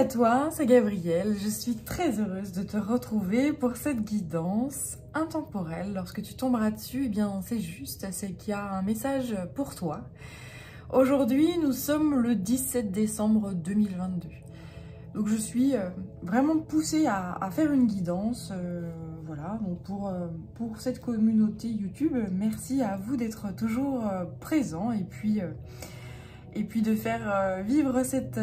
toi, c'est Gabrielle. Je suis très heureuse de te retrouver pour cette guidance intemporelle. Lorsque tu tomberas dessus, eh bien c'est juste, c'est qu'il y a un message pour toi. Aujourd'hui, nous sommes le 17 décembre 2022. Donc je suis vraiment poussée à faire une guidance. Voilà, donc pour cette communauté YouTube, merci à vous d'être toujours présents et puis de faire vivre cette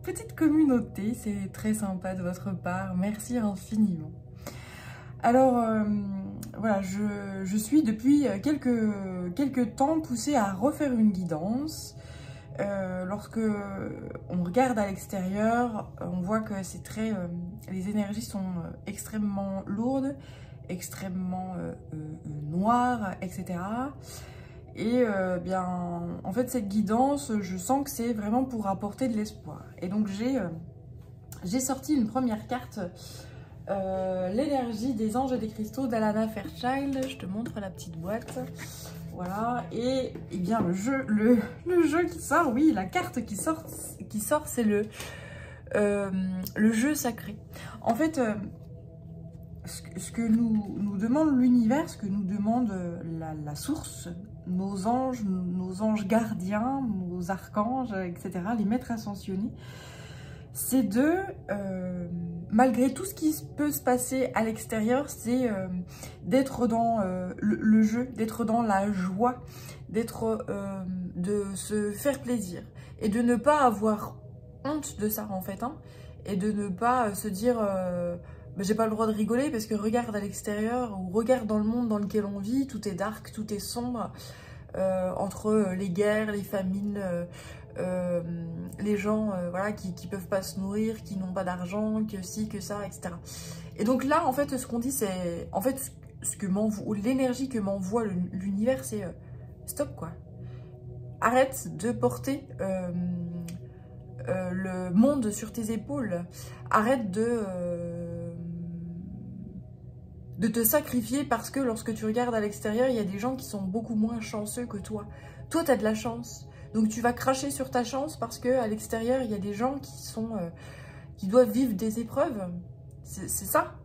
petite communauté. C'est très sympa de votre part, merci infiniment. Alors voilà, je suis depuis quelques temps poussée à refaire une guidance. Lorsque on regarde à l'extérieur, on voit que c'est très, les énergies sont extrêmement lourdes, extrêmement noires, etc. Et bien, en fait, cette guidance, je sens que c'est vraiment pour apporter de l'espoir. Et donc, j'ai sorti une première carte, l'énergie des anges et des cristaux d'Alana Fairchild. Je te montre la petite boîte. Voilà. Et bien, le jeu qui sort, oui, la carte qui sort, c'est le jeu sacré. En fait, ce que nous demande l'univers, ce que nous demande la source, nos anges gardiens, nos archanges, etc., les maîtres ascensionnés, c'est de, malgré tout ce qui peut se passer à l'extérieur, c'est d'être dans le jeu, d'être dans la joie, de se faire plaisir et de ne pas avoir honte de ça en fait, hein, et de ne pas se dire j'ai pas le droit de rigoler parce que regarde à l'extérieur ou regarde dans le monde dans lequel on vit, tout est dark, tout est sombre, entre les guerres, les famines, les gens voilà, qui peuvent pas se nourrir, qui n'ont pas d'argent, que ci, que ça, etc. Et donc là, en fait, ce qu'on dit, c'est... En fait, l'énergie que m'envoie l'univers, c'est stop, quoi. Arrête de porter le monde sur tes épaules. Arrête de te sacrifier parce que lorsque tu regardes à l'extérieur, il y a des gens qui sont beaucoup moins chanceux que toi. Toi, tu as de la chance. Donc tu vas cracher sur ta chance parce qu'à l'extérieur, il y a des gens qui doivent vivre des épreuves. C'est ça.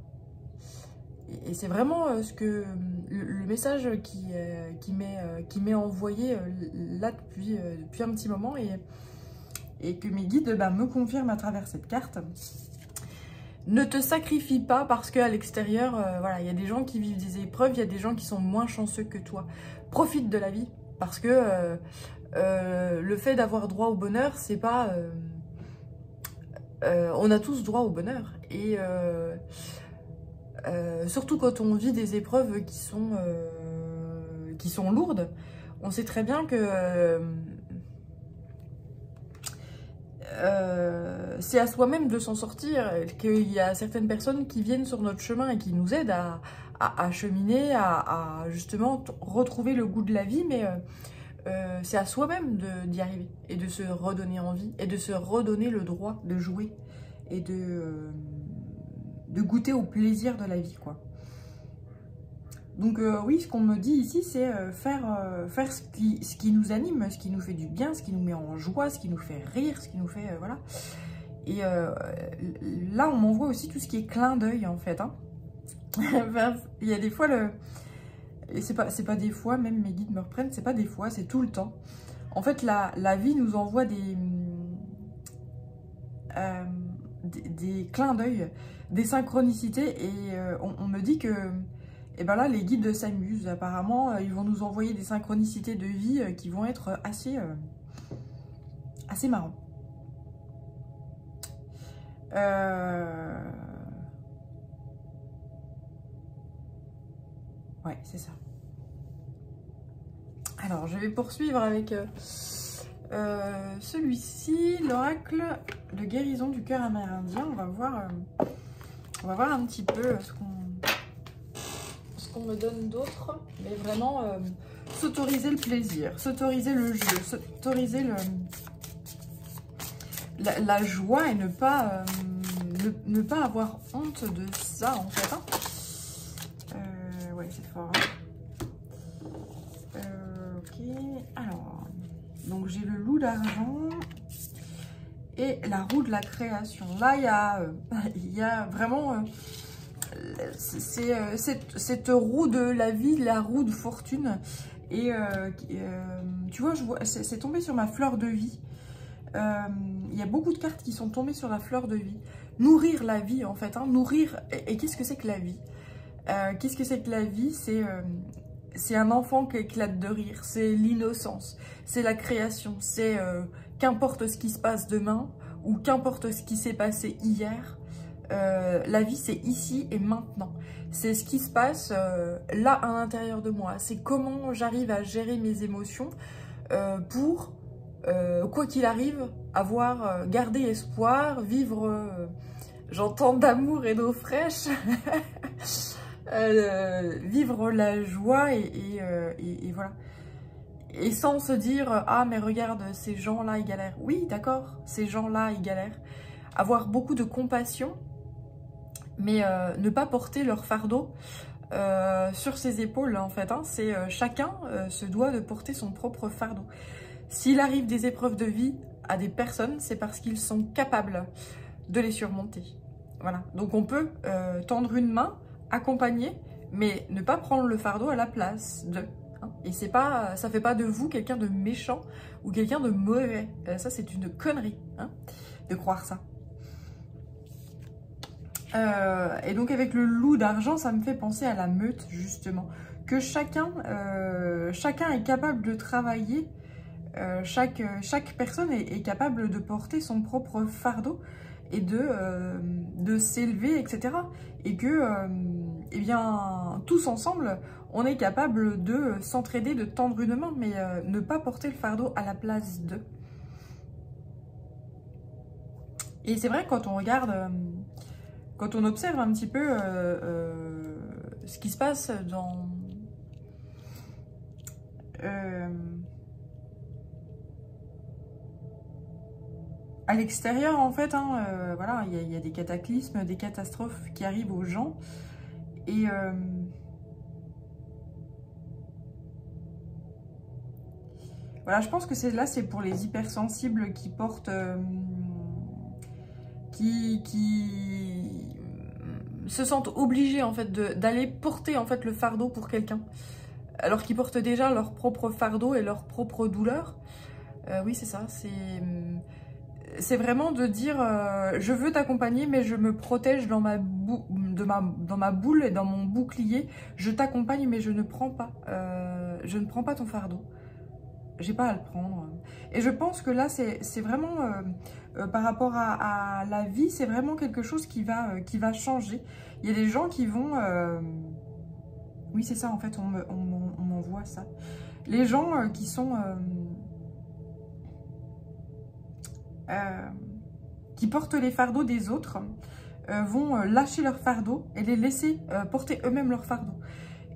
Et c'est vraiment le message qui m'est envoyé là depuis un petit moment et que mes guides me confirment à travers cette carte. Ne te sacrifie pas parce qu'à l'extérieur, voilà, il y a des gens qui vivent des épreuves, il y a des gens qui sont moins chanceux que toi. Profite de la vie parce que le fait d'avoir droit au bonheur, c'est pas... on a tous droit au bonheur. Et surtout quand on vit des épreuves qui sont lourdes, on sait très bien que... c'est à soi-même de s'en sortir, qu'il y a certaines personnes qui viennent sur notre chemin et qui nous aident à cheminer, à justement retrouver le goût de la vie, mais c'est à soi-même d'y arriver et de se redonner envie et de se redonner le droit de jouer et de goûter au plaisir de la vie, quoi. Donc oui, ce qu'on me dit ici, c'est faire ce qui nous anime, ce qui nous fait du bien, ce qui nous met en joie, ce qui nous fait rire, ce qui nous fait... voilà. Et là, on m'envoie aussi tout ce qui est clin d'œil, en fait. Hein. Il y a des fois, et c'est pas des fois, même mes guides me reprennent, c'est pas des fois, c'est tout le temps. En fait, la vie nous envoie des clins d'œil, des synchronicités, et on me dit que... Et bien là, les guides s'amusent. Apparemment, ils vont nous envoyer des synchronicités de vie qui vont être assez marrants. Ouais, c'est ça. Alors, je vais poursuivre avec celui-ci, l'oracle de guérison du cœur amérindien. On va voir un petit peu ce qu'on me donne d'autre, mais vraiment s'autoriser le plaisir, s'autoriser le jeu, s'autoriser la joie et ne pas avoir honte de ça, en fait. Hein. Ouais, c'est fort. Ok, alors, donc j'ai le loup d'argent et la roue de la création. Là, il y a vraiment... cette roue de la vie, la roue de fortune. Et tu vois, c'est tombé sur ma fleur de vie. Il y a beaucoup de cartes qui sont tombées sur la fleur de vie. Nourrir la vie, en fait. Hein, nourrir... Et qu'est-ce que c'est que la vie? Qu'est-ce que c'est que la vie? C'est un enfant qui éclate de rire. C'est l'innocence. C'est la création. C'est qu'importe ce qui se passe demain ou qu'importe ce qui s'est passé hier. La vie, c'est ici et maintenant. C'est ce qui se passe là à l'intérieur de moi. C'est comment j'arrive à gérer mes émotions pour, quoi qu'il arrive, garder espoir, vivre, j'entends d'amour et d'eau fraîche, vivre la joie et voilà. Et sans se dire, ah mais regarde, ces gens-là, ils galèrent. Oui, d'accord, ces gens-là, ils galèrent. Avoir beaucoup de compassion, mais ne pas porter leur fardeau sur ses épaules, en fait. Hein. C'est chacun se doit de porter son propre fardeau. S'il arrive des épreuves de vie à des personnes, c'est parce qu'ils sont capables de les surmonter. Voilà. Donc on peut tendre une main, accompagner, mais ne pas prendre le fardeau à la place de. Hein. Et c'est pas, ça fait pas de vous quelqu'un de méchant ou quelqu'un de mauvais. Ça, c'est une connerie, hein, de croire ça. Et donc avec le loup d'argent, ça me fait penser à la meute, justement. Que chacun est capable de travailler, chaque personne est capable de porter son propre fardeau et de s'élever, etc. Et que, eh bien, tous ensemble, on est capable de s'entraider, de tendre une main, mais ne pas porter le fardeau à la place d'eux. Et c'est vrai, quand on regarde... Quand on observe un petit peu ce qui se passe dans... à l'extérieur, en fait, hein, voilà, il y a des cataclysmes, des catastrophes qui arrivent aux gens. Et... voilà, je pense que c'est pour les hypersensibles qui portent... qui se sentent obligés en fait d'aller porter en fait le fardeau pour quelqu'un, alors qu'ils portent déjà leur propre fardeau et leur propre douleur. Oui, c'est ça, c'est vraiment de dire je veux t'accompagner, mais je me protège dans ma boule et dans mon bouclier. Je t'accompagne, mais je ne prends pas ton fardeau. J'ai pas à le prendre. Et je pense que là, c'est vraiment, par rapport à la vie, c'est vraiment quelque chose qui va changer. Il y a des gens qui vont... oui, c'est ça, en fait, on m'envoie ça. Les gens qui sont... qui portent les fardeaux des autres vont lâcher leur fardeau et les laisser porter eux-mêmes leur fardeau.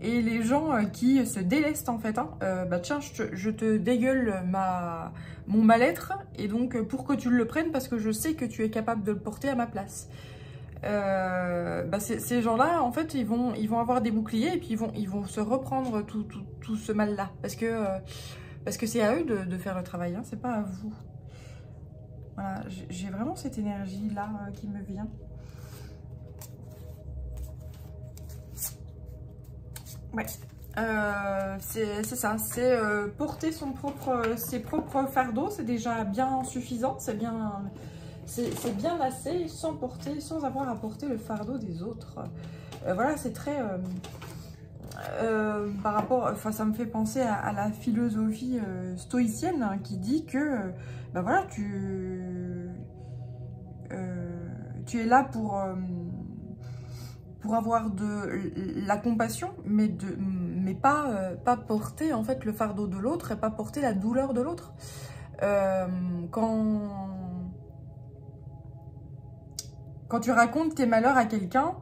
Et les gens qui se délestent en fait, hein, bah tiens, je te dégueule mon mal-être, et donc pour que tu le prennes, parce que je sais que tu es capable de le porter à ma place. Bah ces gens-là, en fait, ils vont avoir des boucliers, et puis ils vont se reprendre tout ce mal-là. Parce que c'est à eux de faire le travail, hein, c'est pas à vous. Voilà, j'ai vraiment cette énergie-là qui me vient. Ouais, c'est ça, c'est porter ses propres fardeaux, c'est déjà bien suffisant, c'est bien assez, sans avoir à porter le fardeau des autres. Voilà, c'est très... par rapport, enfin, ça me fait penser à la philosophie stoïcienne, hein, qui dit que, ben voilà, tu es là pour avoir de la compassion, mais pas porter en fait le fardeau de l'autre et pas porter la douleur de l'autre. Quand tu racontes tes malheurs à quelqu'un,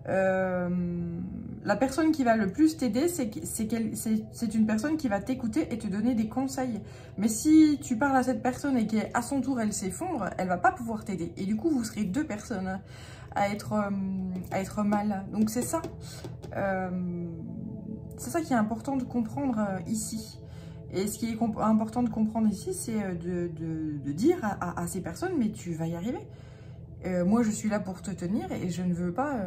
la personne qui va le plus t'aider, c'est une personne qui va t'écouter et te donner des conseils. Mais si tu parles à cette personne et qu'à son tour elle s'effondre, elle va pas pouvoir t'aider. Et du coup, vous serez deux personnes à être mal. Donc c'est ça qui est important de comprendre ici. Et ce qui est important de comprendre ici, c'est de dire à ces personnes, mais tu vas y arriver. Moi, je suis là pour te tenir et je ne veux pas,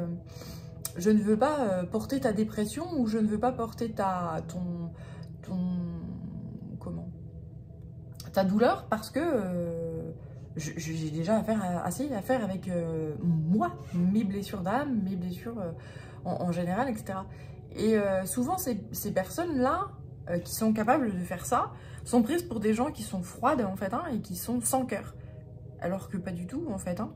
porter ta dépression ou je ne veux pas porter ta douleur parce que j'ai déjà assez à faire avec moi, mes blessures d'âme, mes blessures en général, etc. Et souvent, ces personnes-là, qui sont capables de faire ça, sont prises pour des gens qui sont froides, en fait, hein, et qui sont sans cœur. Alors que pas du tout, en fait. Hein.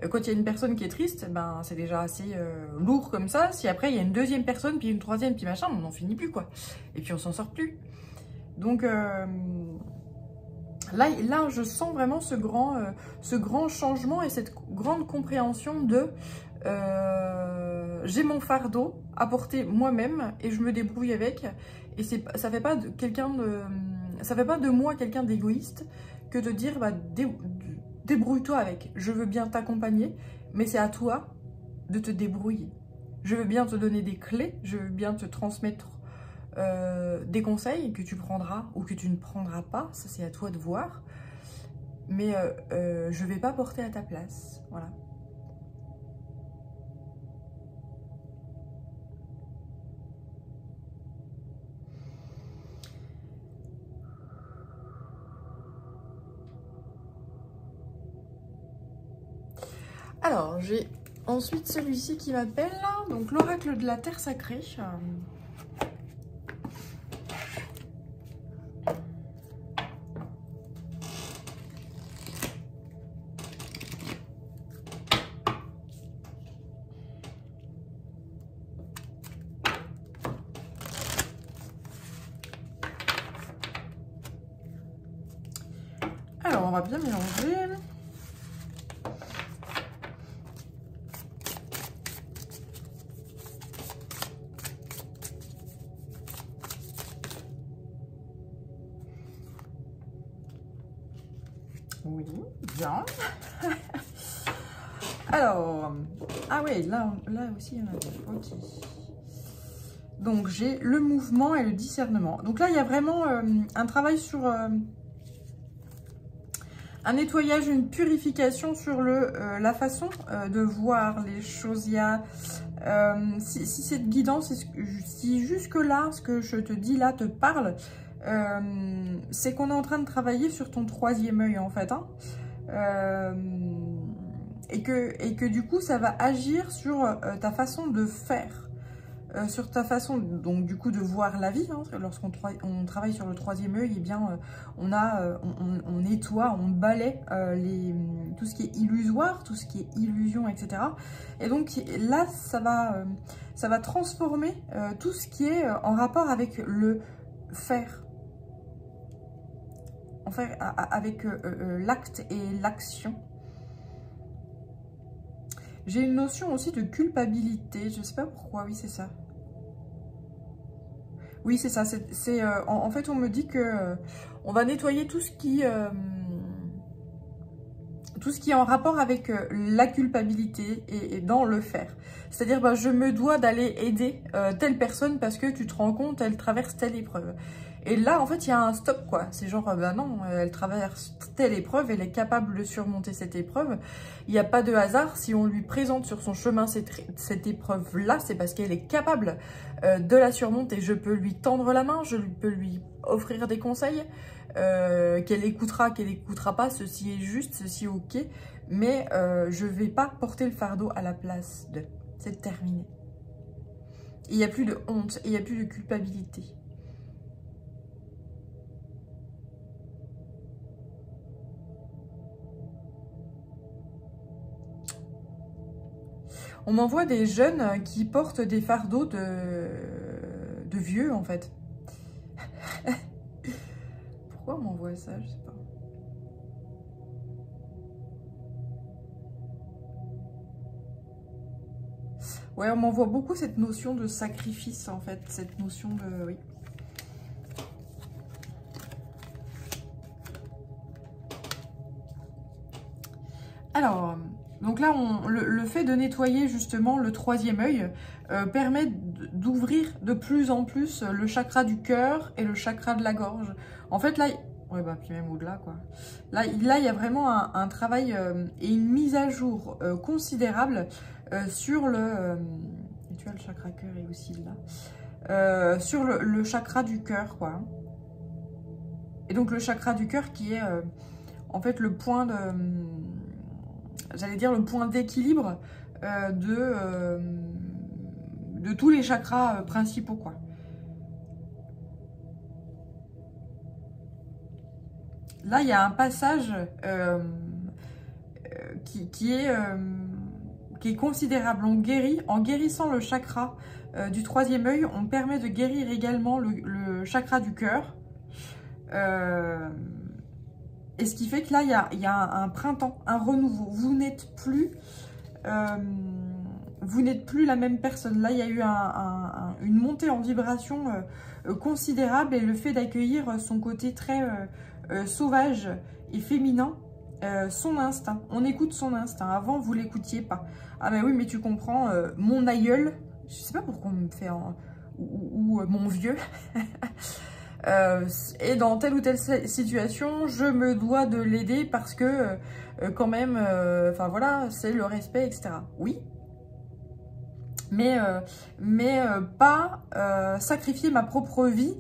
Quand il y a une personne qui est triste, ben, c'est déjà assez lourd comme ça. Si après, il y a une deuxième personne, puis une troisième, puis machin, on n'en finit plus, quoi. Et puis, on s'en sort plus. Donc, là, je sens vraiment ce grand changement et cette grande compréhension de... j'ai mon fardeau à porter moi-même et je me débrouille avec. Et ça fait pas de moi quelqu'un d'égoïste que de dire bah, débrouille-toi avec. Je veux bien t'accompagner, mais c'est à toi de te débrouiller. Je veux bien te donner des clés, je veux bien te transmettre des conseils que tu prendras ou que tu ne prendras pas. Ça, c'est à toi de voir. Mais je vais pas porter à ta place. Voilà. Alors, j'ai ensuite celui-ci qui m'appelle, donc l'oracle de la terre sacrée. Alors, on va bien mélanger. Oui, bien. Alors, ah oui, là aussi, il y en a deux. Ok. Donc, j'ai le mouvement et le discernement. Donc là, il y a vraiment un travail sur un nettoyage, une purification sur la façon de voir les choses. Il y a, si cette guidance, si jusque-là, ce que je te dis là te parle, c'est qu'on est en train de travailler sur ton troisième œil en fait, hein. Et que du coup ça va agir sur ta façon de faire, sur ta façon donc du coup de voir la vie, hein. Lorsqu'on travaille sur le troisième œil, eh bien on nettoie, on balaie tout ce qui est illusoire, tout ce qui est illusion, etc. Et donc là ça va transformer tout ce qui est en rapport avec le faire. En fait, avec l'acte et l'action. J'ai une notion aussi de culpabilité. Je ne sais pas pourquoi. Oui, c'est ça. Oui, c'est ça. En fait, on me dit que on va nettoyer tout ce qui est en rapport avec la culpabilité et dans le faire. C'est-à-dire, bah, je me dois d'aller aider telle personne parce que tu te rends compte, elle traverse telle épreuve. Et là, en fait, il y a un stop, quoi. C'est genre, ben non, elle traverse telle épreuve, elle est capable de surmonter cette épreuve. Il n'y a pas de hasard. Si on lui présente sur son chemin cette épreuve-là, c'est parce qu'elle est capable de la surmonter. Je peux lui tendre la main, je peux lui offrir des conseils, qu'elle écoutera pas, ceci est juste, ceci est ok. Mais je ne vais pas porter le fardeau à la place de. C'est terminé. Il n'y a plus de honte, il n'y a plus de culpabilité. On m'envoie des jeunes qui portent des fardeaux de vieux, en fait. Pourquoi on m'envoie ça? Je sais pas. Ouais, on m'envoie beaucoup cette notion de sacrifice, en fait. Cette notion de... Oui. Alors, donc donc là, le fait de nettoyer justement le troisième œil permet d'ouvrir de plus en plus le chakra du cœur et le chakra de la gorge. En fait, là, ouais, bah, puis même au-delà, quoi. Là, il y a vraiment un travail et une mise à jour considérable sur le... et tu vois, le chakra cœur est aussi là. Sur le chakra du cœur, quoi. Et donc, le chakra du cœur qui est en fait le point de... j'allais dire le point d'équilibre de tous les chakras principaux, quoi. Là, il y a un passage qui est considérable. On guérit, en guérissant le chakra du troisième œil, on permet de guérir également le chakra du cœur. Et ce qui fait que là, il y a un printemps, un renouveau. Vous n'êtes plus la même personne. Là, il y a eu une montée en vibration considérable, et le fait d'accueillir son côté très sauvage et féminin, son instinct. On écoute son instinct. Avant, vous l'écoutiez pas. Ah ben oui, mais tu comprends, mon aïeul, je sais pas pourquoi on me fait... ou mon vieux... et dans telle ou telle situation, je me dois de l'aider parce que quand même, enfin voilà, c'est le respect, etc. Oui, mais pas sacrifier ma propre vie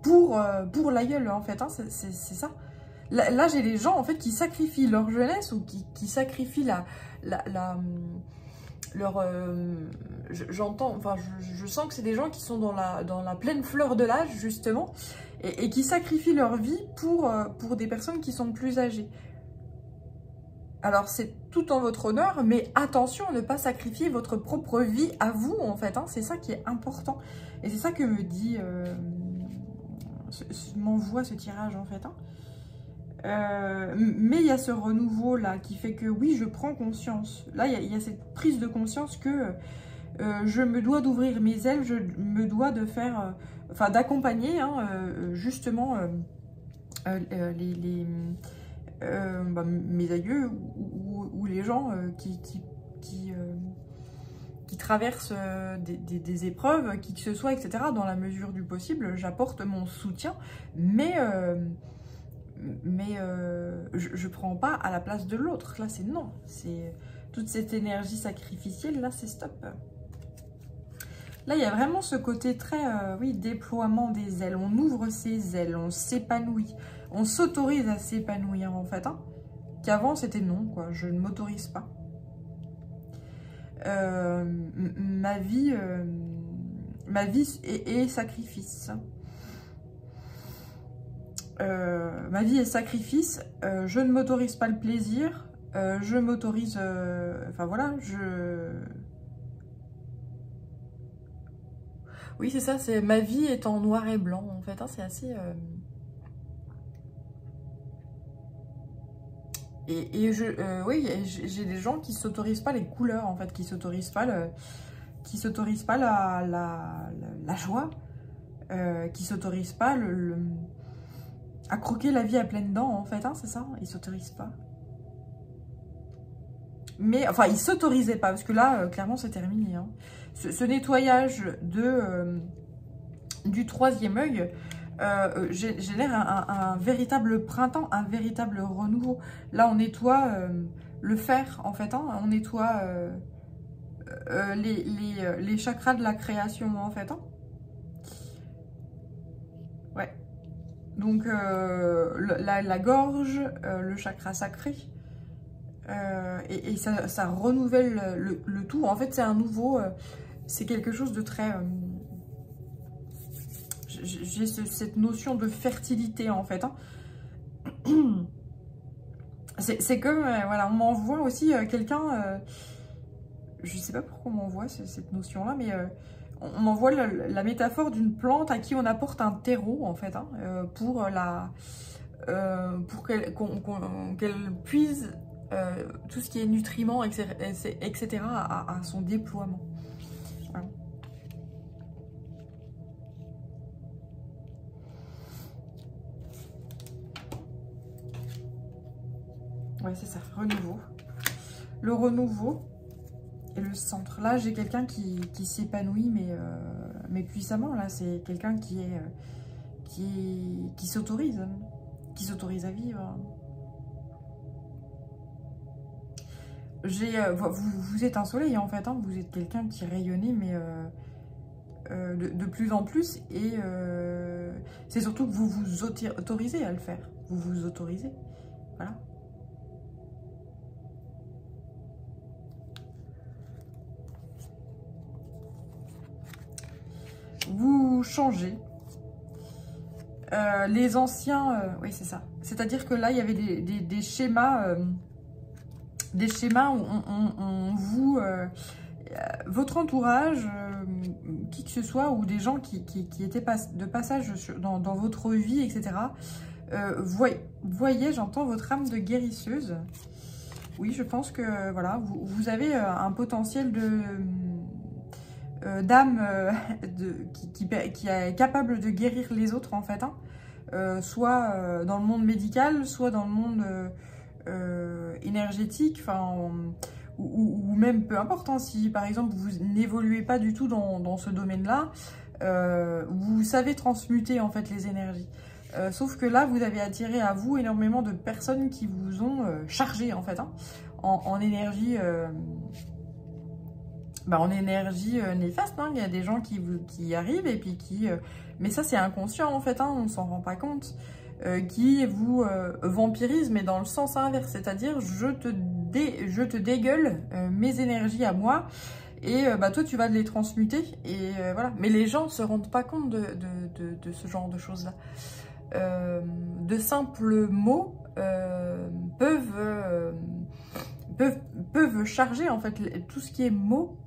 pour l'aïeul, en fait, hein, c'est ça. Là j'ai des gens, en fait, qui sacrifient leur jeunesse ou qui sacrifient leur... j'entends, enfin, je sens que c'est des gens qui sont dans la pleine fleur de l'âge, justement, et qui sacrifient leur vie pour des personnes qui sont plus âgées. Alors, c'est tout en votre honneur, mais attention à ne pas sacrifier votre propre vie à vous, en fait, hein, c'est ça qui est important. Et c'est ça que me dit, m'envoie ce tirage, en fait, hein. Mais il y a ce renouveau là qui fait que oui, je prends conscience. Là, il y a cette prise de conscience que je me dois d'ouvrir mes ailes, je me dois de faire, enfin d'accompagner hein, justement mes aïeux ou les gens qui traversent des épreuves, qui que ce soit, etc. Dans la mesure du possible, j'apporte mon soutien, mais je prends pas à la place de l'autre. Là, c'est non. C'est toute cette énergie sacrificielle, là, c'est stop. Là, il y a vraiment ce côté très, oui, déploiement des ailes. On ouvre ses ailes, on s'épanouit. On s'autorise à s'épanouir, en fait. Hein. Qu'avant, c'était non, quoi. Je ne m'autorise pas. Ma vie est sacrifice. Ma vie est sacrifice, je ne m'autorise pas le plaisir, je m'autorise, enfin voilà, oui c'est ça, c'est ma vie est en noir et blanc en fait, hein, c'est assez... Oui, j'ai des gens qui s'autorisent pas les couleurs en fait, qui s'autorisent pas la joie, qui s'autorisent pas à croquer la vie à pleines dents, en fait, hein, c'est ça, ils s'autorisent pas. Mais, enfin, ils s'autorisaient pas, parce que là, clairement, c'est terminé. Hein. Ce nettoyage du troisième œil génère un véritable printemps, un véritable renouveau. Là, on nettoie le fer, en fait, hein, on nettoie les chakras de la création, en fait. Hein. Ouais. Donc, la gorge, le chakra sacré, et ça renouvelle le tout. En fait, c'est un nouveau, c'est quelque chose de très... j'ai cette notion de fertilité, en fait. Hein. C'est comme, voilà, on m'envoie aussi quelqu'un... je sais pas pourquoi on m'envoie cette notion-là, mais... on m'envoie la métaphore d'une plante à qui on apporte un terreau, en fait, hein, pour qu'elle puise tout ce qui est nutriments, etc. à son déploiement. Voilà. Ouais, c'est ça, renouveau. Le renouveau et le centre. Là, j'ai quelqu'un qui s'épanouit, mais puissamment. Là, c'est quelqu'un qui s'autorise à vivre. Vous êtes un soleil, en fait. Hein, vous êtes quelqu'un qui rayonnait, mais de plus en plus. Et c'est surtout que vous vous autorisez à le faire. Vous vous autorisez. Voilà. Vous changez. Les anciens... oui, c'est ça. C'est-à-dire que là, il y avait des schémas... des schémas où on vous... votre entourage, qui que ce soit, ou des gens qui étaient de passage dans votre vie, etc. Voyez, j'entends votre âme de guérisseuse. Oui, je pense que voilà, vous avez un potentiel d'âme qui est capable de guérir les autres, en fait. Hein. Soit dans le monde médical, soit dans le monde énergétique, enfin... Ou même peu importe, hein, si par exemple vous n'évoluez pas du tout dans ce domaine-là, vous savez transmuter en fait les énergies. Sauf que là, vous avez attiré à vous énormément de personnes qui vous ont chargé en fait, hein, en énergie, en énergie néfaste. Hein. Il y a des gens qui arrivent et puis qui... mais ça c'est inconscient en fait, hein, on s'en rend pas compte. Qui vous vampirise, mais dans le sens inverse, c'est-à-dire je te dégueule mes énergies à moi, et toi tu vas les transmuter, et voilà. Mais les gens ne se rendent pas compte de ce genre de choses-là. De simples mots peuvent charger, en fait, tout ce qui est mots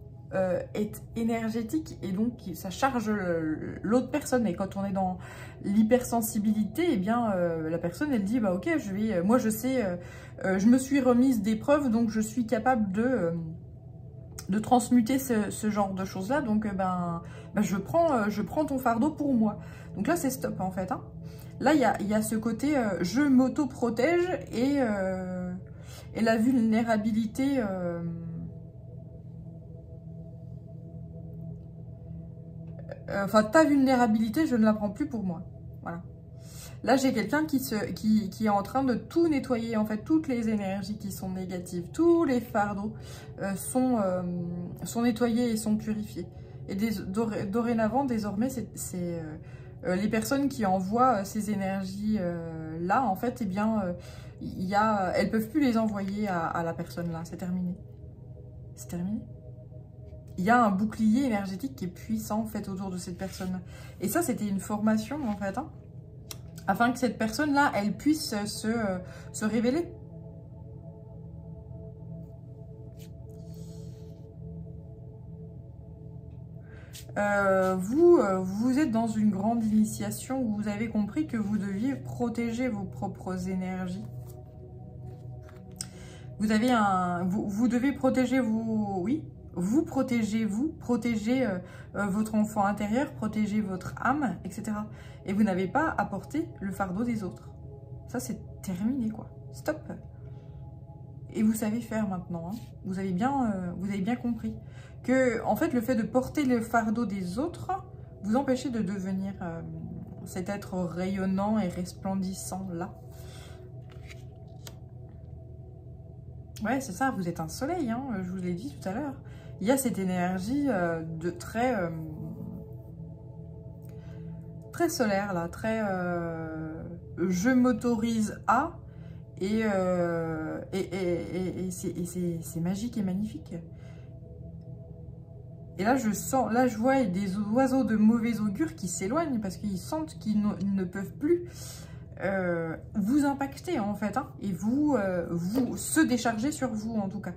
est énergétique, et donc ça charge l'autre personne. Et quand on est dans l'hypersensibilité, eh bien la personne elle dit bah ok, moi je sais, je me suis remise des preuves, donc je suis capable de transmuter ce genre de choses là, donc je prends ton fardeau pour moi. Donc là c'est stop en fait, hein. Là il y a ce côté je m'auto-protège, et la vulnérabilité enfin, ta vulnérabilité, je ne la prends plus pour moi. Voilà. Là, j'ai quelqu'un qui est en train de tout nettoyer, en fait, toutes les énergies qui sont négatives, tous les fardeaux sont nettoyés et sont purifiés. Et dorénavant, désormais, c'est les personnes qui envoient ces énergies-là, en fait, eh bien, elles ne peuvent plus les envoyer à la personne là. C'est terminé. C'est terminé. Il y a un bouclier énergétique qui est puissant, en fait, autour de cette personne. Et ça, c'était une formation, en fait, hein, afin que cette personne-là, elle puisse se révéler. Vous êtes dans une grande initiation où vous avez compris que vous deviez protéger vos propres énergies. Vous devez protéger vos... Oui, vous protégez votre enfant intérieur, protégez votre âme, etc. Et vous n'avez pas à porter le fardeau des autres. Ça, c'est terminé, quoi. Stop. Et vous savez faire maintenant. Hein. Vous avez bien compris que, en fait, le fait de porter le fardeau des autres vous empêchez de devenir cet être rayonnant et resplendissant là. Ouais, c'est ça, vous êtes un soleil, hein, je vous l'ai dit tout à l'heure. Il y a cette énergie de très solaire, là, très je m'autorise à, et c'est magique et magnifique. Et là, je vois des oiseaux de mauvais augure qui s'éloignent parce qu'ils sentent qu'ils ne peuvent plus vous impacter, en fait, hein, et vous se décharger sur vous, en tout cas.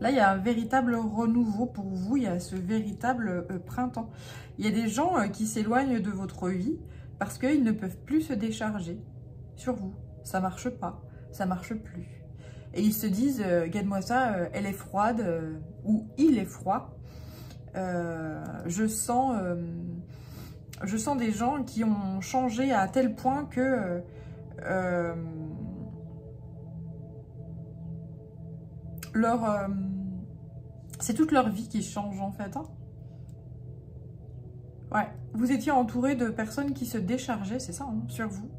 Là, il y a un véritable renouveau pour vous, il y a ce véritable printemps. Il y a des gens qui s'éloignent de votre vie parce qu'ils ne peuvent plus se décharger sur vous. Ça marche pas, ça marche plus. Et ils se disent, regarde-moi ça, elle est froide, ou il est froid. Je sens des gens qui ont changé à tel point que c'est toute leur vie qui change en fait. Hein. Ouais, vous étiez entouré de personnes qui se déchargeaient, c'est ça, hein, sur vous.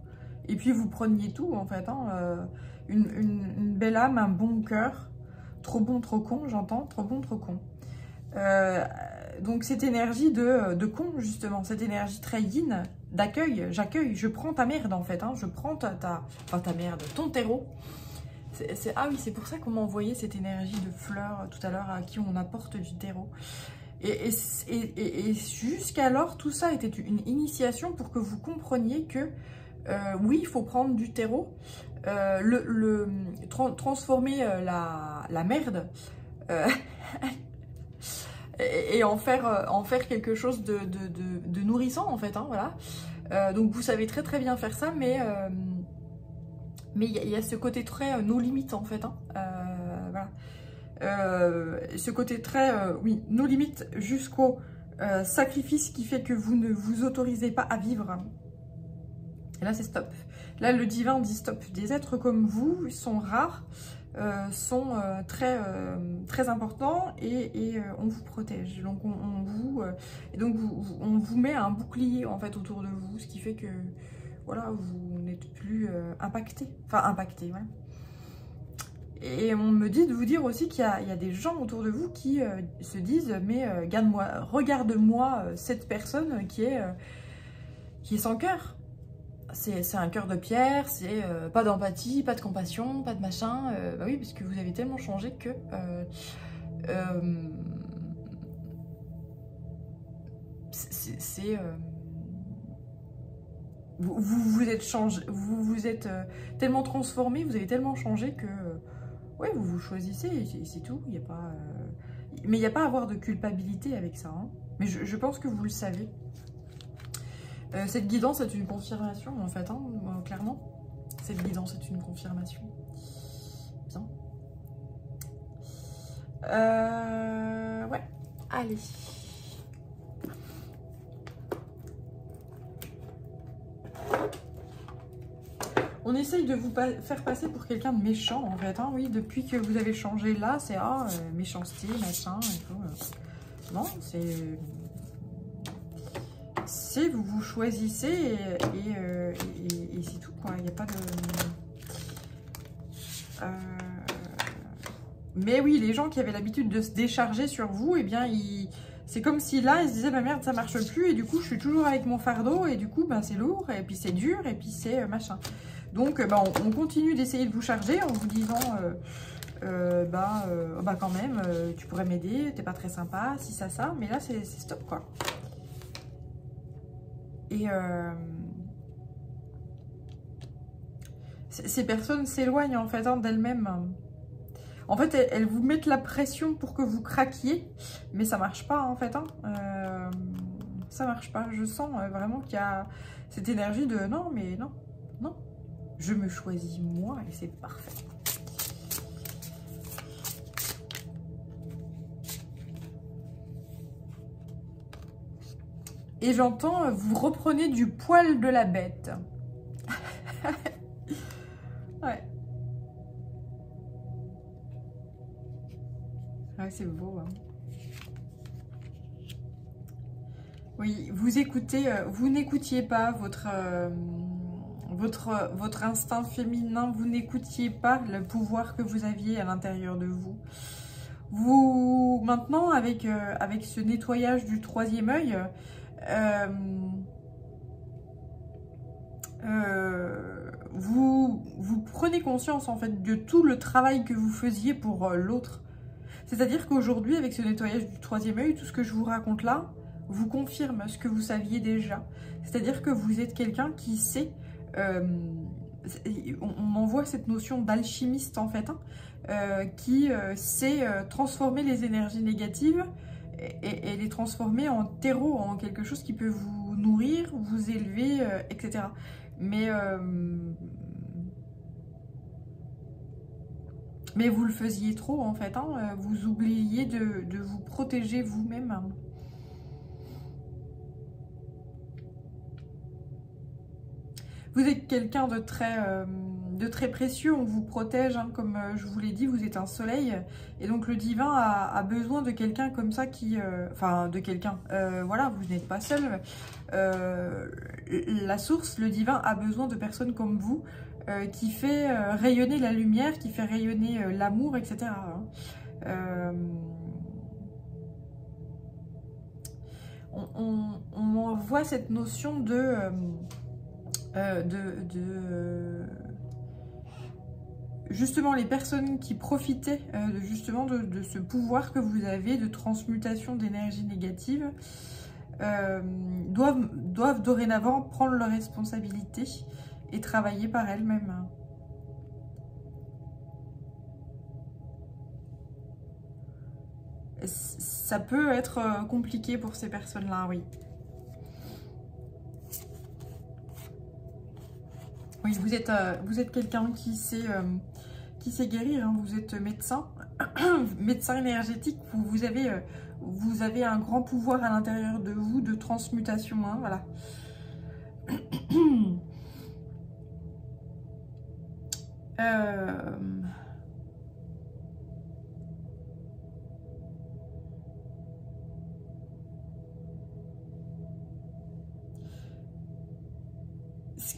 Et puis vous preniez tout en fait. Hein, une belle âme, un bon cœur. Trop bon, trop con, j'entends. Trop bon, trop con. Donc cette énergie de con, justement. Cette énergie très yin, d'accueil. J'accueille, je prends ta merde en fait. Hein, je prends enfin ta merde, ton terreau. Ah oui, c'est pour ça qu'on m'a envoyé cette énergie de fleurs tout à l'heure à qui on apporte du terreau. Et jusqu'alors, tout ça était une initiation pour que vous compreniez que oui, il faut prendre du terreau, transformer la merde et en faire quelque chose de nourrissant en fait. Hein, voilà. Donc vous savez très très bien faire ça, mais il y a ce côté très nos limites en fait. Hein, voilà. Ce côté très, oui, nos limites jusqu'au sacrifice qui fait que vous ne vous autorisez pas à vivre. Et là, c'est stop. Là, le divin dit stop. Des êtres comme vous sont rares, sont très importants et on vous protège. Donc, on vous met un bouclier en fait autour de vous, ce qui fait que voilà, vous n'êtes plus impacté. Enfin, impacté, voilà. Et on me dit de vous dire aussi qu'il y a des gens autour de vous qui se disent « Mais regarde-moi cette personne qui est sans cœur. C'est un cœur de pierre, c'est pas d'empathie, pas de compassion, pas de machin. Bah oui, parce que vous avez tellement changé que... vous vous êtes tellement transformé, vous avez tellement changé que... ouais, vous vous choisissez et c'est tout. Il y a pas, mais il n'y a pas à avoir de culpabilité avec ça. Hein. Mais je pense que vous le savez. Cette guidance est une confirmation, en fait, hein, clairement. Cette guidance est une confirmation. Bien. Ouais, allez. On essaye de vous faire passer pour quelqu'un de méchant, en fait. Hein, oui, depuis que vous avez changé là, c'est méchanceté, machin, et tout. Non, c'est vous vous choisissez et c'est tout, quoi. Il n'y a pas de... Mais oui, les gens qui avaient l'habitude de se décharger sur vous, eh bien, c'est comme si là, ils se disaient, bah merde, ça marche plus, et du coup, je suis toujours avec mon fardeau, et du coup, ben, c'est lourd, et puis c'est dur, et puis c'est machin. Donc, bah, on continue d'essayer de vous charger en vous disant, bah quand même, tu pourrais m'aider, t'es pas très sympa, si ça, mais là, c'est stop, quoi. Et ces personnes s'éloignent, en fait, hein, d'elles-mêmes. En fait, elles vous mettent la pression pour que vous craquiez, mais ça marche pas, en fait, hein. Ça marche pas. Je sens vraiment qu'il y a cette énergie de non, mais non, non. Je me choisis moi et c'est parfait. Et j'entends, vous reprenez du poil de la bête. Ouais. Ouais, c'est beau. Hein. Oui, vous n'écoutiez pas votre instinct féminin, vous n'écoutiez pas le pouvoir que vous aviez à l'intérieur de vous. Maintenant, avec ce nettoyage du troisième œil, vous prenez conscience en fait de tout le travail que vous faisiez pour l'autre. C'est-à-dire qu'aujourd'hui, avec ce nettoyage du troisième œil, tout ce que je vous raconte là, vous confirme ce que vous saviez déjà. C'est-à-dire que vous êtes quelqu'un qui sait... on envoie cette notion d'alchimiste en fait, hein, qui sait transformer les énergies négatives et les transformer en terreau, en quelque chose qui peut vous nourrir, vous élever, etc. Mais vous le faisiez trop en fait, hein, vous oubliez de vous protéger vous-même. Vous êtes quelqu'un de très de très précieux, on vous protège, hein, comme je vous l'ai dit, vous êtes un soleil, et donc le divin a besoin de quelqu'un comme ça qui... Enfin, de quelqu'un, voilà, vous n'êtes pas seul. La source, le divin a besoin de personnes comme vous, qui fait rayonner la lumière, qui fait rayonner l'amour, etc. On voit cette notion de justement les personnes qui profitaient justement de ce pouvoir que vous avez de transmutation d'énergie négative doivent dorénavant prendre leurs responsabilités et travailler par elles-mêmes. Ça peut être compliqué pour ces personnes-là, oui. Oui, vous êtes quelqu'un qui sait guérir, hein. Vous êtes médecin, médecin énergétique, vous avez un grand pouvoir à l'intérieur de vous de transmutation, hein, voilà.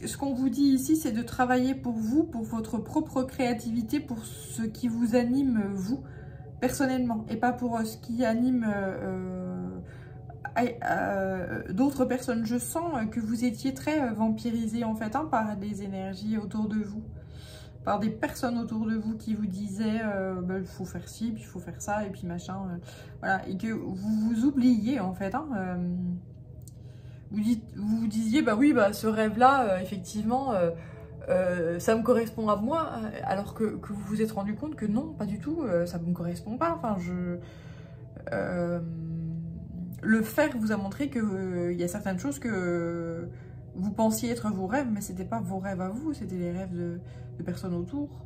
Ce qu'on vous dit ici, c'est de travailler pour vous, pour votre propre créativité, pour ce qui vous anime, vous, personnellement, et pas pour ce qui anime d'autres personnes. Je sens que vous étiez très vampirisé, en fait, hein, par des énergies autour de vous, par des personnes autour de vous qui vous disaient bah, il faut faire ci, puis il faut faire ça, et puis machin, voilà, et que vous vous oubliez, en fait, hein, vous vous disiez, bah oui, bah, ce rêve-là, effectivement, ça me correspond à moi, alors que vous vous êtes rendu compte que non, pas du tout, ça ne me correspond pas. Enfin, le faire vous a montré qu'il y a certaines choses que vous pensiez être vos rêves, mais ce n'était pas vos rêves à vous, c'était les rêves de personnes autour.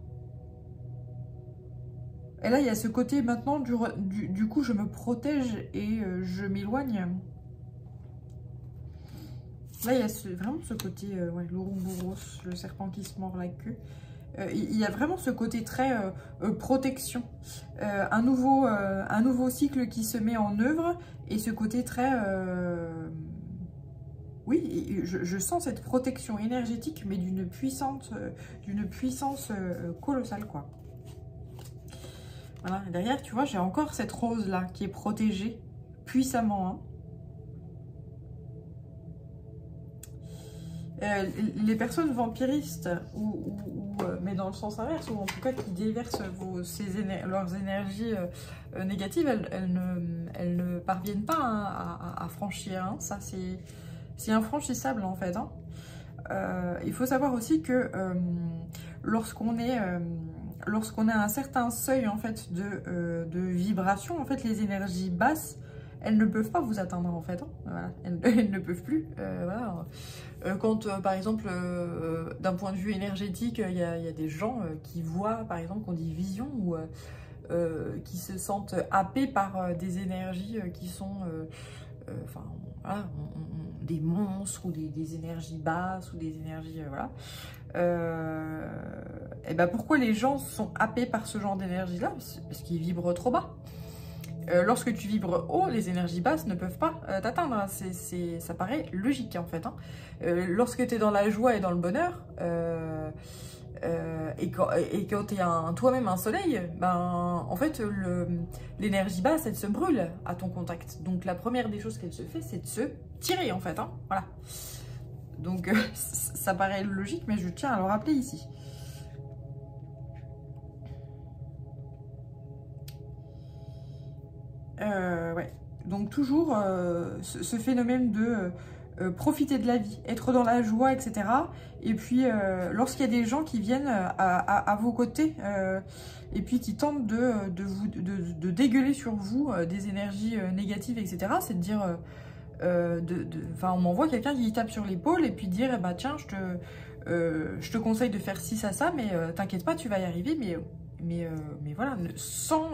Et là, il y a ce côté maintenant, du coup, je me protège et je m'éloigne. Là, il y a vraiment ce côté, ouais, l'Ouroboros, le serpent qui se mord la queue. Il y a vraiment ce côté très protection. Un nouveau cycle qui se met en œuvre et ce côté très... oui, je sens cette protection énergétique, mais d'une puissance colossale, quoi. Voilà, derrière, tu vois, j'ai encore cette rose-là qui est protégée puissamment, hein. Les personnes vampiristes, mais dans le sens inverse, ou en tout cas qui déversent leurs énergies négatives, elles ne parviennent pas, hein, à franchir, hein. Ça, c'est infranchissable, en fait, hein. Il faut savoir aussi que lorsqu'on a un certain seuil, en fait, de vibration, en fait, les énergies basses, elles ne peuvent pas vous atteindre, en fait, hein. Voilà. Elles ne peuvent plus. Voilà. Quand, par exemple, d'un point de vue énergétique, il y a des gens qui voient, par exemple, qu'on dit vision, ou qui se sentent happés par des énergies qui sont, enfin, voilà, des monstres, ou des énergies basses, ou des énergies, voilà. Et ben pourquoi les gens sont happés par ce genre d'énergie-là? Parce qu'ils vibrent trop bas. Lorsque tu vibres haut, les énergies basses ne peuvent pas t'atteindre, hein. Ça paraît logique, en fait, hein. Lorsque tu es dans la joie et dans le bonheur, et quand tu es toi-même un soleil, ben, en fait, l'énergie basse, elle se brûle à ton contact. Donc la première des choses qu'elle se fait, c'est de se tirer, en fait, hein. Voilà. Donc ça paraît logique, mais je tiens à le rappeler ici. Ouais. Donc toujours ce phénomène de profiter de la vie, être dans la joie, etc. Et puis lorsqu'il y a des gens qui viennent à vos côtés et puis qui tentent de dégueuler sur vous des énergies négatives, etc., c'est de dire... on m'envoie quelqu'un qui tape sur l'épaule et puis dire, bah tiens, je te conseille de faire ci, ça, mais t'inquiète pas, tu vas y arriver, mais voilà, sans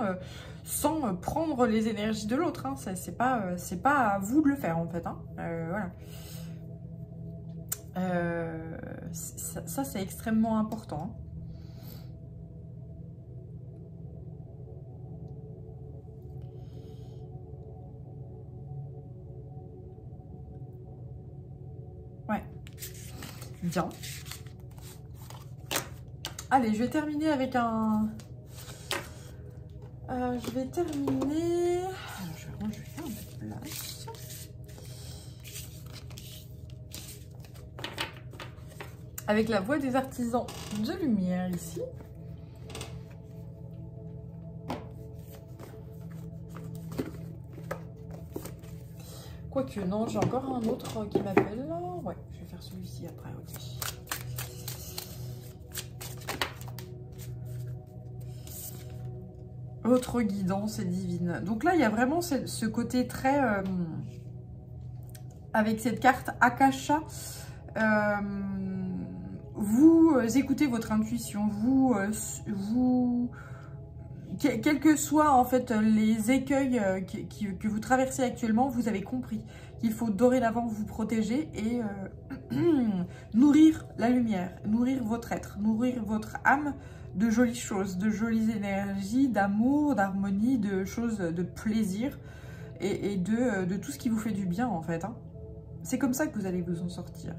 prendre les énergies de l'autre, hein. C'est pas à vous de le faire, en fait, hein. Voilà. Ça c'est extrêmement important, hein. Bien. Allez, je vais terminer avec un... je vais terminer... Alors, je vais ranger un peu de place. Avec la voix des artisans de lumière ici. Quoique, non, j'ai encore un autre qui m'appelle. Ouais, je vais faire celui-ci après, ok. Votre guidance est divine. Donc là, il y a vraiment ce côté très... avec cette carte Akasha, vous écoutez votre intuition, quels que soient en fait les écueils que vous traversez actuellement, vous avez compris qu'il faut dorénavant vous protéger et nourrir la lumière, nourrir votre être, nourrir votre âme de jolies choses, de jolies énergies, d'amour, d'harmonie, de choses de plaisir et de tout ce qui vous fait du bien en fait. Hein. C'est comme ça que vous allez vous en sortir.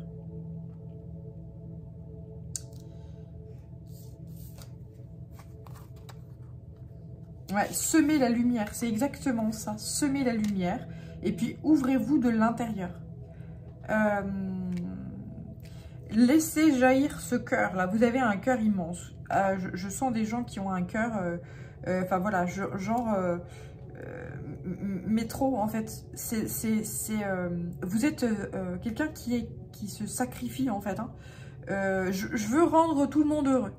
Ouais, semez la lumière, c'est exactement ça. Semez la lumière et puis ouvrez-vous de l'intérieur. Laissez jaillir ce cœur là. Vous avez un cœur immense. Je sens des gens qui ont un cœur, enfin voilà, genre mais trop en fait. Vous êtes quelqu'un qui se sacrifie en fait. Hein. Je veux rendre tout le monde heureux,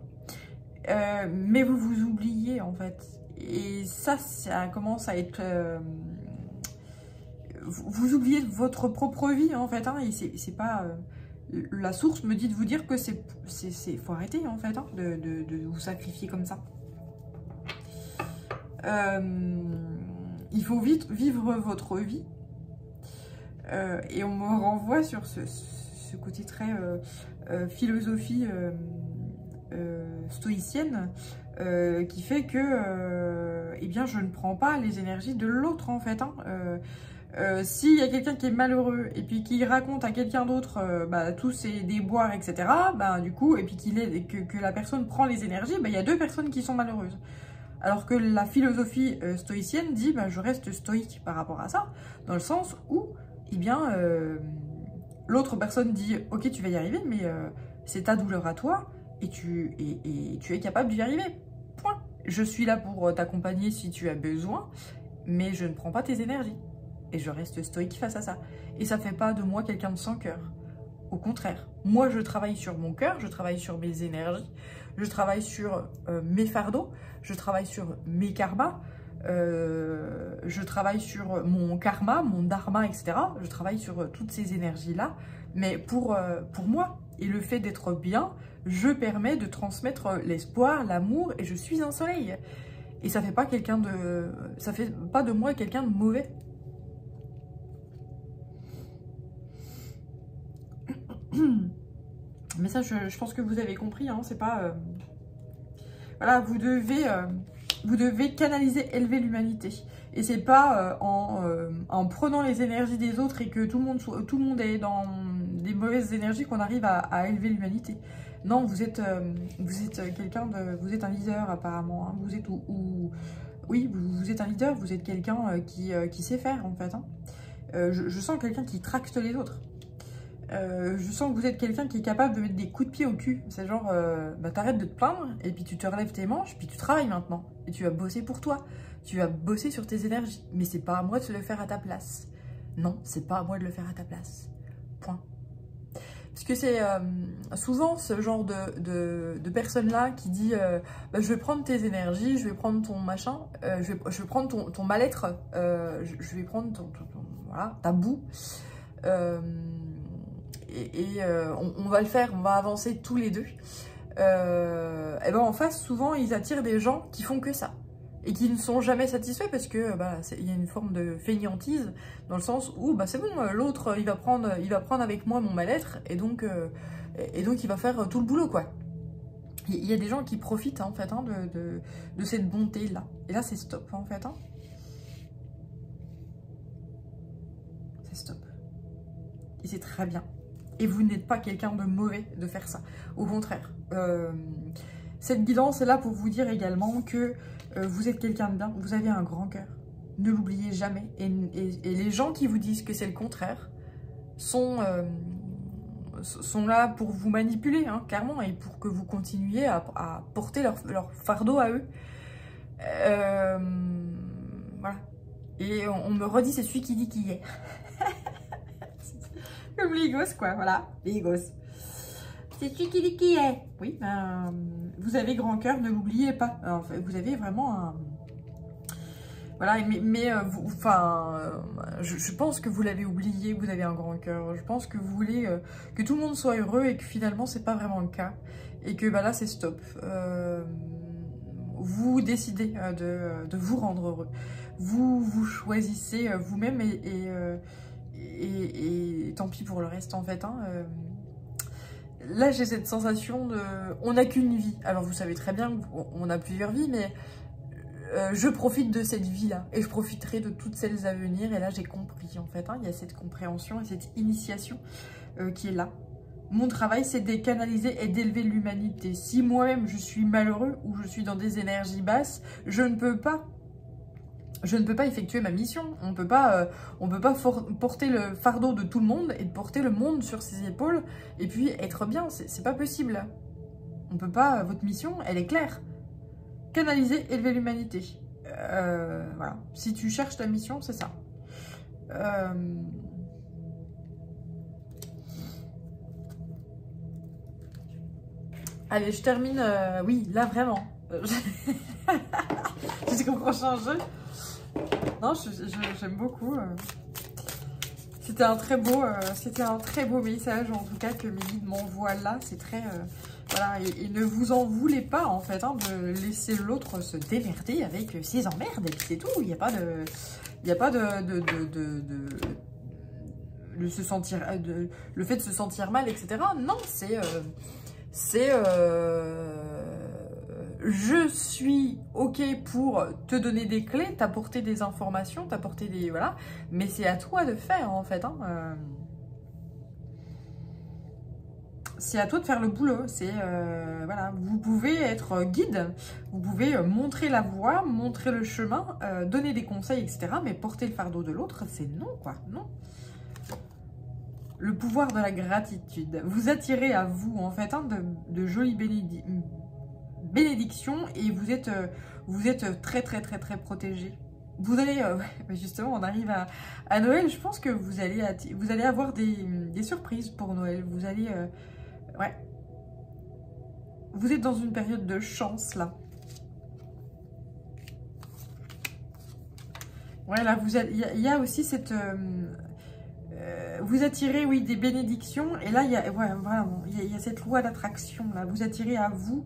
mais vous vous oubliez en fait. Et ça commence à être... vous oubliez votre propre vie, en fait. Hein, et c'est pas... la source me dit de vous dire que faut arrêter, en fait, hein, de vous sacrifier comme ça. Il faut vite vivre votre vie. Et on me renvoie sur ce côté très philosophie stoïcienne, qui fait que eh bien, je ne prends pas les énergies de l'autre en fait. Hein. S'il y a quelqu'un qui est malheureux et puis qui raconte à quelqu'un d'autre tous ses déboires, etc., du coup, et puis que la personne prend les énergies, il y a deux personnes qui sont malheureuses. Alors que la philosophie stoïcienne dit je reste stoïque par rapport à ça, dans le sens où eh bien, l'autre personne dit ok, tu vas y arriver, mais c'est ta douleur à toi et tu es capable d'y arriver. Point. Je suis là pour t'accompagner si tu as besoin, mais je ne prends pas tes énergies. Et je reste stoïque face à ça. Et ça ne fait pas de moi quelqu'un de sans cœur. Au contraire, moi je travaille sur mon cœur, je travaille sur mes énergies, je travaille sur mes fardeaux, je travaille sur mes karmas, je travaille sur mon karma, mon dharma, etc. Je travaille sur toutes ces énergies-là, mais pour moi. Et le fait d'être bien, je permets de transmettre l'espoir, l'amour, et je suis un soleil. Et ça fait pas ça fait pas de moi quelqu'un de mauvais. Mais ça, je pense que vous avez compris, hein, c'est pas... Voilà, vous devez canaliser, élever l'humanité. Et c'est pas en prenant les énergies des autres et que tout le monde est dans des mauvaises énergies qu'on arrive à élever l'humanité. Non, vous êtes quelqu'un de... Vous êtes un leader apparemment. Hein, vous êtes oui, vous êtes un leader, vous êtes quelqu'un qui sait faire en fait. Hein. Je sens quelqu'un qui tracte les autres. Je sens que vous êtes quelqu'un qui est capable de mettre des coups de pied au cul. C'est genre, t'arrêtes de te plaindre, et puis tu te relèves tes manches, puis tu travailles maintenant. Et tu vas bosser pour toi. Tu vas bosser sur tes énergies. Mais c'est pas à moi de le faire à ta place. Non, c'est pas à moi de le faire à ta place. Point. Parce que c'est souvent ce genre de personne-là qui dit je vais prendre tes énergies, je vais prendre ton machin, je vais prendre ton mal-être, je vais prendre voilà, ta boue. On va le faire, on va avancer tous les deux. Et en face, souvent, ils attirent des gens qui font que ça. Et qui ne sont jamais satisfaits parce que il y a une forme de fainéantise dans le sens où c'est bon, l'autre il va prendre avec moi mon mal-être et donc il va faire tout le boulot quoi. Il y a des gens qui profitent en fait de cette bonté là. Et là c'est stop en fait. Hein. C'est stop. Et c'est très bien. Et vous n'êtes pas quelqu'un de mauvais de faire ça. Au contraire, cette guidance est là pour vous dire également que vous êtes quelqu'un de bien, vous avez un grand cœur. Ne l'oubliez jamais. Et les gens qui vous disent que c'est le contraire sont là pour vous manipuler, hein, clairement, et pour que vous continuiez à porter leur fardeau à eux. Voilà. Et on me redit, c'est celui qui dit qui est. Comme les gosses, quoi, voilà, les gosses. C'est celui qui dit qui est. Oui, ben, vous avez grand cœur, ne l'oubliez pas. Alors, vous avez vraiment un... Voilà, je pense que vous l'avez oublié, vous avez un grand cœur. Je pense que vous voulez que tout le monde soit heureux et que finalement, c'est pas vraiment le cas. Et que bah, là, c'est stop. Vous décidez de vous rendre heureux. Vous choisissez vous-même et tant pis pour le reste, en fait. Hein, là, j'ai cette sensation de... On n'a qu'une vie. Alors, vous savez très bien qu'on a plusieurs vies, mais... je profite de cette vie-là et je profiterai de toutes celles à venir. Et là, j'ai compris, en fait. Hein, il y a cette compréhension et cette initiation qui est là. Mon travail, c'est de canaliser et d'élever l'humanité. Si moi-même, je suis malheureux ou je suis dans des énergies basses, je ne peux pas effectuer ma mission. On peut pas porter le fardeau de tout le monde et de porter le monde sur ses épaules et puis être bien. C'est pas possible. On peut pas... Votre mission, elle est claire. Canaliser, élever l'humanité. Voilà. Si tu cherches ta mission, c'est ça. Allez, je termine. Oui, là, vraiment. Jusqu'au prochain jeu. Non, j'aime beaucoup. C'était un très beau message, en tout cas, que mes guides m'envoient là. C'est très... voilà, et ne vous en voulez pas, en fait, hein, de laisser l'autre se démerder avec ses emmerdes, et puis c'est tout. Il n'y a pas de... se sentir... le fait de se sentir mal, etc. Non, je suis OK pour te donner des clés, t'apporter des informations, t'apporter des... Voilà. Mais c'est à toi de faire, en fait. Hein. C'est à toi de faire le boulot. C'est voilà. Vous pouvez être guide, vous pouvez montrer la voie, montrer le chemin, donner des conseils, etc. Mais porter le fardeau de l'autre, c'est non, quoi. Non. Le pouvoir de la gratitude. Vous attirez à vous, en fait, hein, de jolies bénédictions et vous êtes très protégé. Vous allez, justement, on arrive à Noël, je pense que vous allez avoir des surprises pour Noël. Vous allez, ouais, vous êtes dans une période de chance là. Ouais, là, il y a aussi cette... vous attirez, oui, des bénédictions. Et là, il y a, ouais, vraiment, il y a cette loi d'attraction là. Vous attirez à vous...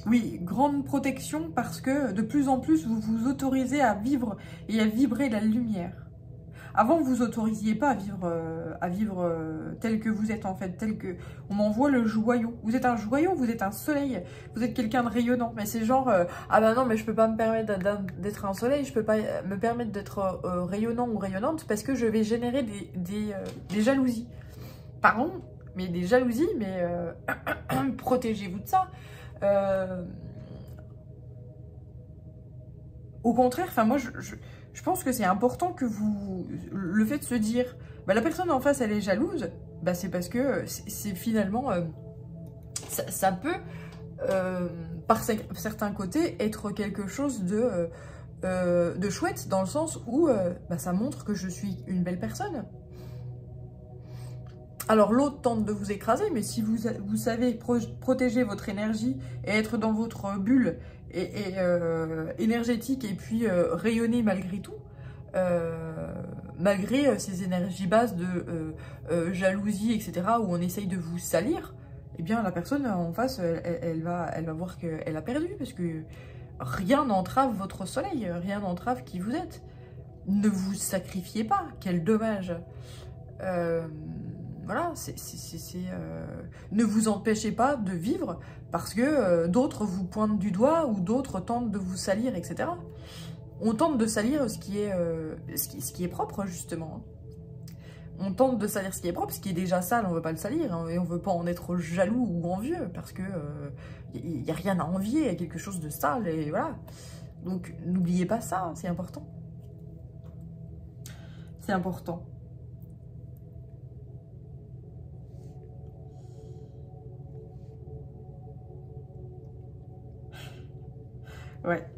oui, grande protection parce que de plus en plus, vous vous autorisez à vivre et à vibrer la lumière. Avant, vous autorisiez pas à vivre tel que vous êtes, en fait, tel que... On envoie le joyau. Vous êtes un joyau, vous êtes un soleil, vous êtes quelqu'un de rayonnant. Mais c'est genre, ah bah non, mais je peux pas me permettre d'être un soleil, je peux pas me permettre d'être rayonnant ou rayonnante parce que je vais générer des jalousies. Pardon, mais des jalousies, mais protégez-vous de ça. Au contraire, enfin moi je pense que c'est important que le fait de se dire bah, la personne en face elle est jalouse, bah, c'est parce que c'est finalement ça peut par certains côtés être quelque chose de chouette dans le sens où bah, ça montre que je suis une belle personne. Alors l'autre tente de vous écraser, mais si vous savez protéger votre énergie et être dans votre bulle et énergétique et puis rayonner malgré tout, malgré ces énergies basses de jalousie, etc., où on essaye de vous salir, eh bien la personne en face, elle va voir qu'elle a perdu, parce que rien n'entrave votre soleil, rien n'entrave qui vous êtes. Ne vous sacrifiez pas, quel dommage. Voilà, ne vous empêchez pas de vivre parce que d'autres vous pointent du doigt ou d'autres tentent de vous salir, etc. on tente de salir ce qui est propre, justement. On tente de salir ce qui est propre, ce qui est déjà sale, on veut pas le salir, hein, et on veut pas en être jaloux ou envieux, parce que il n'y a rien à envier, il y a quelque chose de sale, et voilà. Donc, n'oubliez pas ça, c'est important. C'est important. Ouais.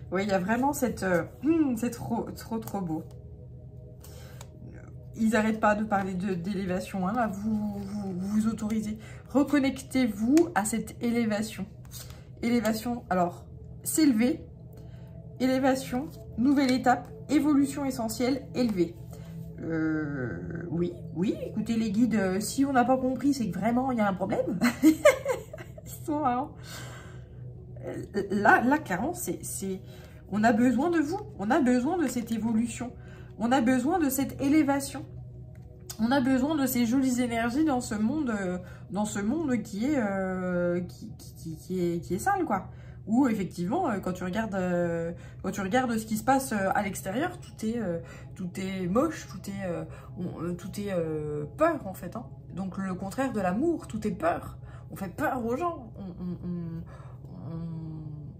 Oui, il y a vraiment cette... c'est trop beau. Ils n'arrêtent pas de parler d'élévation, hein, là, vous autorisez. Reconnectez-vous à cette élévation. Élévation, alors, s'élever, élévation, nouvelle étape, évolution essentielle, élever. Oui, écoutez les guides, si on n'a pas compris, c'est que vraiment, il y a un problème. Ils sont marrants. Là, clairement, on a besoin de vous, on a besoin de cette évolution, on a besoin de cette élévation, on a besoin de ces jolies énergies dans ce monde qui est sale, quoi. Où effectivement, quand tu regardes ce qui se passe à l'extérieur, tout est moche, tout est peur en fait. Hein. Donc le contraire de l'amour, tout est peur. On fait peur aux gens.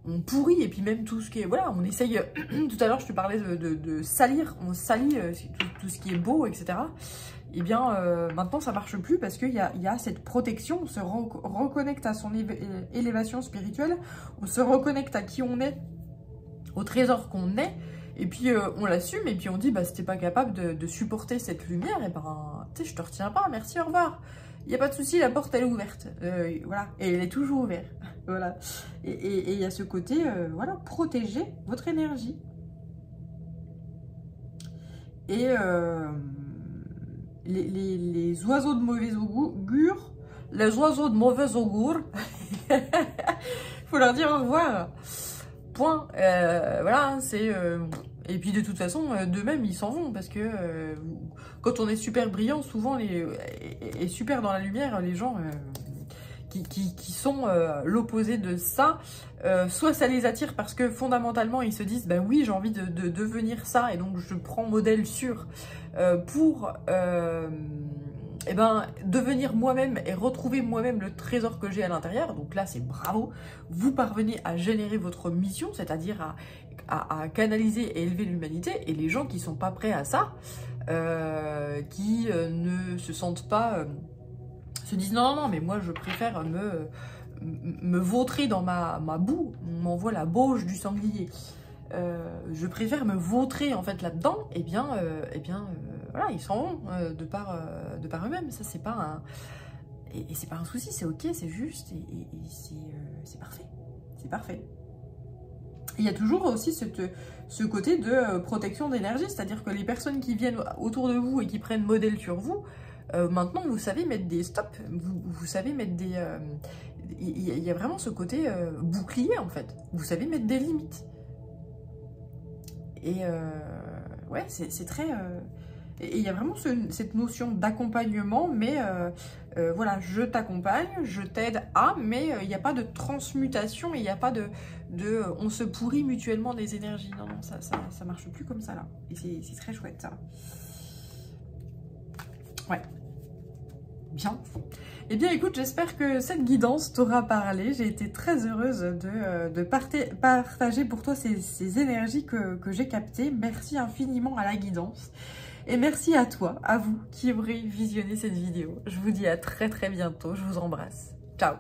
On pourrit, et puis même tout ce qui est... Voilà, on essaye... Tout à l'heure, je te parlais de salir. On salit tout ce qui est beau, etc. Eh bien, maintenant, ça marche plus parce qu'il y a cette protection. On se reconnecte à son élévation spirituelle. On se reconnecte à qui on est, au trésor qu'on est. Et puis, on l'assume. Et puis, on dit, bah, si t'es pas capable de supporter cette lumière, et ben, tu sais, je te retiens pas. Merci, au revoir. Il n'y a pas de souci, la porte, elle est ouverte. Voilà. Et elle est toujours ouverte. Voilà. Et il y a ce côté, voilà, protéger votre énergie. Et les oiseaux de mauvais augure, faut leur dire au revoir. Point. Voilà, c'est... Et puis de toute façon, d'eux-mêmes, ils s'en vont parce que quand on est super brillant, souvent, et super dans la lumière, les gens qui sont l'opposé de ça, soit ça les attire parce que fondamentalement, ils se disent, ben oui, j'ai envie de devenir ça, et donc je prends modèle sur pour eh ben, devenir moi-même et retrouver moi-même le trésor que j'ai à l'intérieur. Donc là, c'est bravo, vous parvenez à générer votre mission, c'est-à-dire à canaliser et élever l'humanité. Et les gens qui sont pas prêts à ça, qui ne se sentent pas, se disent non, mais moi je préfère me vautrer dans ma boue, on m'envoie la bauge du sanglier. Je préfère me vautrer en fait là-dedans, et bien, voilà, ils s'en vont de par eux-mêmes. Ça, c'est pas un... Et c'est pas un souci, c'est ok, c'est juste, et c'est parfait. C'est parfait. Il y a toujours aussi ce côté de protection d'énergie, c'est-à-dire que les personnes qui viennent autour de vous et qui prennent modèle sur vous, maintenant vous savez mettre des stops, vous savez mettre des... Il y a vraiment ce côté bouclier en fait, vous savez mettre des limites. Et ouais, c'est très... Et il y a vraiment cette notion d'accompagnement, mais voilà, je t'accompagne, je t'aide à, mais il n'y a pas de transmutation, il n'y a pas de on se pourrit mutuellement des énergies. Non, ça marche plus comme ça là. Et c'est très chouette ça. Ouais. Bien. Eh bien écoute, j'espère que cette guidance t'aura parlé. J'ai été très heureuse de partager pour toi ces énergies que j'ai captées. Merci infiniment à la guidance. Et merci à toi, à vous qui aurez visionné cette vidéo. Je vous dis à très bientôt. Je vous embrasse. Ciao.